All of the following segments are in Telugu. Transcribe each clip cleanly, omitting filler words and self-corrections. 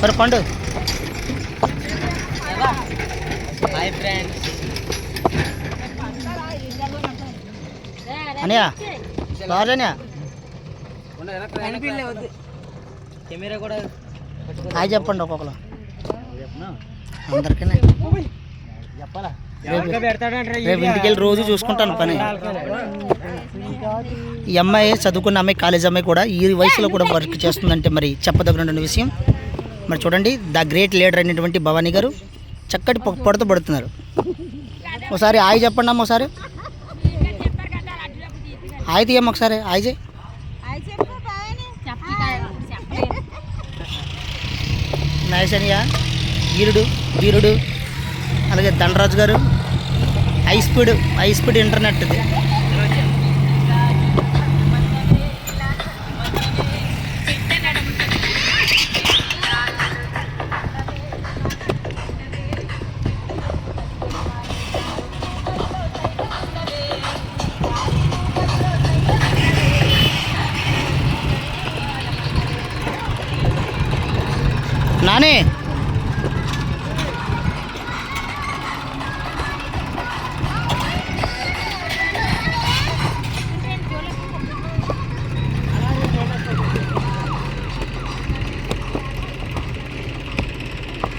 మరి పండు. Hi friends. అనియా బాగానే కెమెరా కూడా హాయ్ చెప్పండి ఒక్కొక్కరు అందరికీ. చెప్పాలా? రేపు ఇంటికి వెళ్ళి రోజు చూసుకుంటాను పని. ఈ అమ్మాయి చదువుకున్న అమ్మాయి, కాలేజ్ అమ్మాయి కూడా ఈ వయసులో కూడా వర్క్ చేస్తుందంటే మరి చెప్పదగినటువంటి విషయం. మరి చూడండి, ద గ్రేట్ లీడర్ అయినటువంటి భవానీ గారు చక్కటి పొడత పడుతున్నారు. ఒకసారి హాయ్ చెప్పండి అమ్మ, ఒకసారి హాయ్ తీయమ్మ, ఒకసారి హాయ్ చేయి. నైసనియ వీరుడు అలాగే ధనరాజు గారు హై స్పీడ్ ఇంటర్నెట్ ఇది. నానే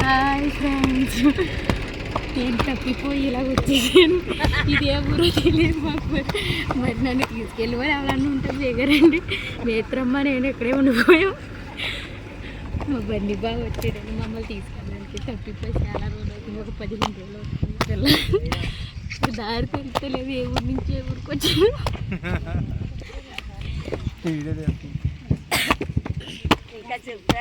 హాయ్ ఫ్రెండ్స్, నేను తప్పిపోయి ఇలా వచ్చేసాను. ఇదే ఊరో తెలియదు మాకు. మరి నన్ను తీసుకెళ్ళి మరి ఎవరన్నా ఉంటుంది దిగరండి. నేత్రమ్మ నేను ఎక్కడే ఉండిపోయాం. మా బండి బాగా వచ్చేటండి మమ్మల్ని తీసుకెళ్ళడానికి. తప్పిపోయి చాలా రోజులు అవుతుంది, ఒక 15 రోజులు అవుతుంది. పిల్ల దారి తెలుస్తలేదు, ఏ ఊరి నుంచి ఏ ఊరికి వచ్చాను. ఇంకా చెప్తా